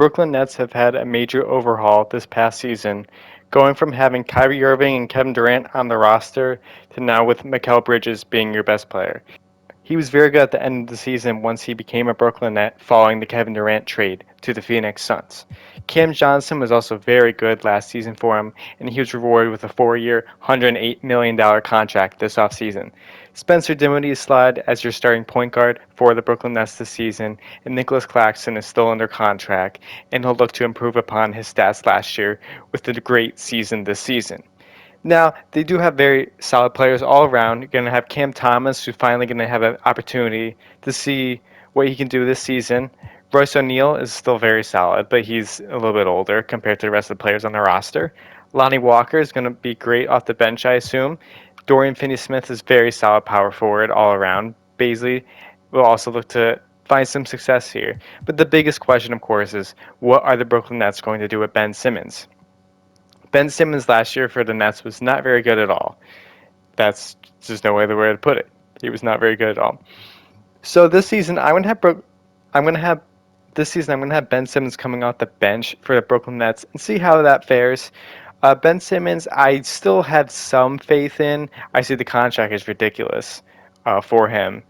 Brooklyn Nets have had a major overhaul this past season, going from having Kyrie Irving and Kevin Durant on the roster to now with Mikal Bridges being your best player. He was very good at the end of the season once he became a Brooklyn Net following the Kevin Durant trade to the Phoenix Suns. Cam Johnson was also very good last season for him, and he was rewarded with a 4-year, $108 million contract this offseason. Spencer Dinwiddie slid as your starting point guard for the Brooklyn Nets this season, and Nicholas Claxton is still under contract, and he'll look to improve upon his stats last year with a great season this season. Now, they do have very solid players all around. You're going to have Cam Thomas, who's finally going to have an opportunity to see what he can do this season. Royce O'Neal is still very solid, but he's a little bit older compared to the rest of the players on the roster. Lonnie Walker is going to be great off the bench, I assume. Dorian Finney-Smith is very solid power forward all around. Baisley will also look to find some success here. But the biggest question, of course, is what are the Brooklyn Nets going to do with Ben Simmons? Ben Simmons last year for the Nets was not very good at all. That's just no other way to put it. He was not very good at all. So this season, I'm going to have Ben Simmons coming off the bench for the Brooklyn Nets and see how that fares. Ben Simmons, I still have some faith in. I see the contract is ridiculous for him.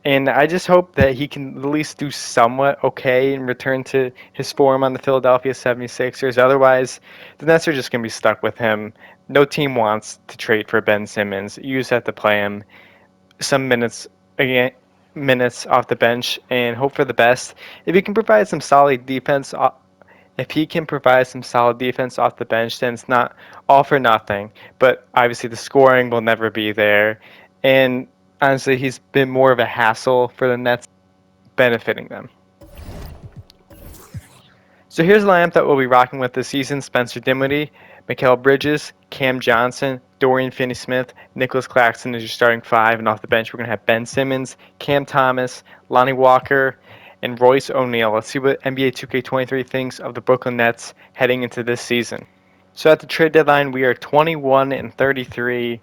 And I just hope that he can at least do somewhat okay and return to his form on the Philadelphia 76ers. Otherwise, the Nets are just going to be stuck with him. No team wants to trade for Ben Simmons. You just have to play him some minutes off the bench and hope for the best. If he can provide some solid defense, if he can provide some solid defense off the bench, then it's not all for nothing. But obviously, the scoring will never be there, and honestly, he's been more of a hassle for the Nets, benefiting them. So here's the lineup that we'll be rocking with this season: Spencer Dinwiddie, Mikal Bridges, Cam Johnson, Dorian Finney-Smith, Nicholas Claxton is your starting five, and off the bench we're going to have Ben Simmons, Cam Thomas, Lonnie Walker, and Royce O'Neal. Let's see what NBA 2K23 thinks of the Brooklyn Nets heading into this season. So at the trade deadline, we are 21 and 33.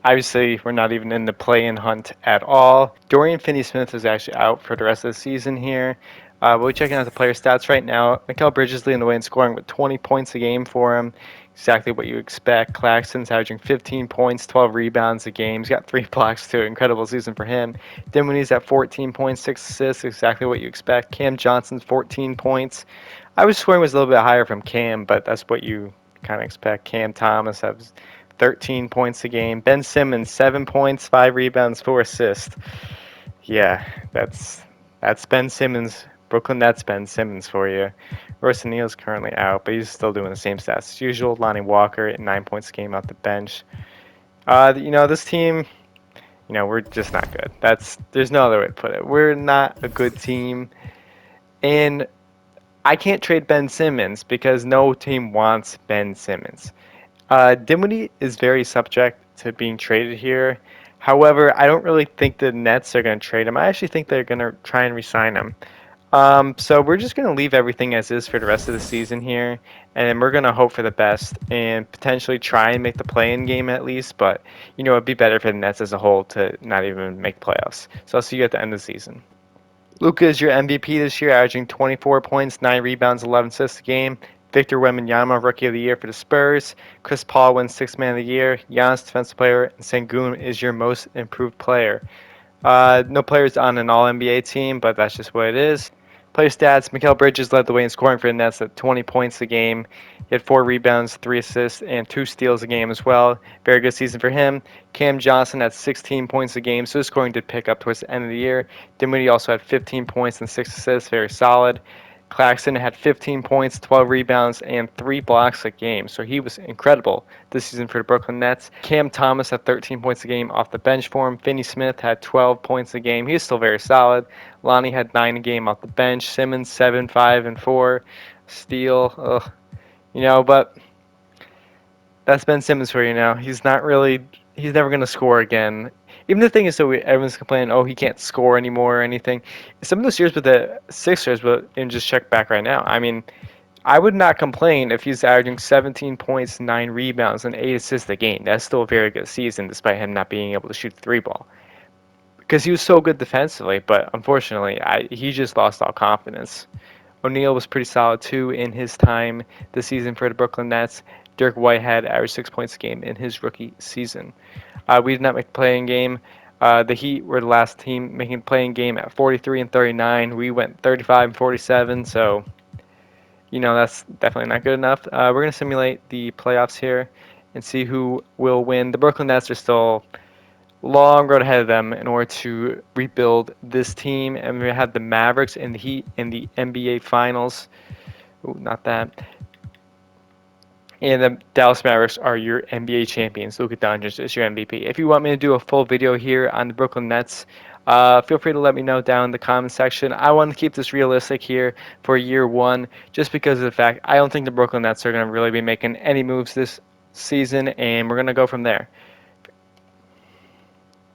Obviously, we're not even in the play-in hunt at all. Dorian Finney-Smith is actually out for the rest of the season here. We'll be checking out the player stats right now. Mikal Bridges leading the way in scoring with 20 points a game for him. Exactly what you expect. Claxton's averaging 15 points, 12 rebounds a game. He's got 3 blocks too. Incredible season for him. Dinwiddie's at 14 points, 6 assists. Exactly what you expect. Cam Johnson's 14 points. I was scoring was a little bit higher from Cam, but that's what you kind of expect. Cam Thomas has 13 points a game. Ben Simmons, 7 points, 5 rebounds, 4 assists. Yeah, that's Ben Simmons. Brooklyn Nets Ben Simmons for you. Royce O'Neal's currently out, but he's still doing the same stats as usual. Lonnie Walker at 9 points a game off the bench. This team, we're just not good. There's no other way to put it. We're not a good team, and I can't trade Ben Simmons because no team wants Ben Simmons. Dinwiddie is very subject to being traded here. However, I don't really think the Nets are going to trade him. I actually think they're going to try and re-sign him. So we're just going to leave everything as is for the rest of the season here, and we're going to hope for the best and potentially try and make the play-in game at least. But it'd be better for the Nets as a whole to not even make playoffs. So I'll see you at the end of the season. Luka is your MVP this year, averaging 24 points, 9 rebounds, 11 assists a game. Victor Wembanyama, Rookie of the Year for the Spurs. Chris Paul wins Sixth Man of the Year. Giannis, Defensive Player, and Sengun is your Most Improved Player. No players on an All-NBA team, but that's just what it is. Player stats: Mikal Bridges led the way in scoring for the Nets at 20 points a game. He had 4 rebounds, 3 assists, and 2 steals a game as well. Very good season for him. Cam Johnson had 16 points a game, so his scoring did pick up towards the end of the year. Dinwiddie also had 15 points and 6 assists, very solid. Claxton had 15 points, 12 rebounds, and 3 blocks a game, so he was incredible this season for the Brooklyn Nets. Cam Thomas had 13 points a game off the bench for him. Finney-Smith had 12 points a game. He was still very solid. Lonnie had 9 a game off the bench. Simmons 7, 5, and 4. Steal, but that's Ben Simmons for you now. He's never going to score again. Even the thing is, so everyone's complaining, oh, he can't score anymore or anything. Some of those years with the Sixers, and just check back right now. I mean, I would not complain if he's averaging 17 points, 9 rebounds, and 8 assists a game. That's still a very good season, despite him not being able to shoot the 3-ball. Because he was so good defensively, but unfortunately, he just lost all confidence O'Neal was pretty solid too in his time this season for the Brooklyn Nets. Dirk Whitehead averaged 6 points a game in his rookie season. We did not make the playing game. The Heat were the last team making the playing game at 43 and 39. We went 35 and 47, so that's definitely not good enough. We're going to simulate the playoffs here and see who will win. The Brooklyn Nets are still long road ahead of them in order to rebuild this team, and we have the Mavericks and the Heat in the NBA Finals. Ooh, not that. And the Dallas Mavericks are your NBA champions. Luka Doncic is your MVP. If you want me to do a full video here on the Brooklyn Nets, feel free to let me know down in the comment section. I want to keep this realistic here for year one, just because of the fact I don't think the Brooklyn Nets are going to really be making any moves this season, and we're going to go from there.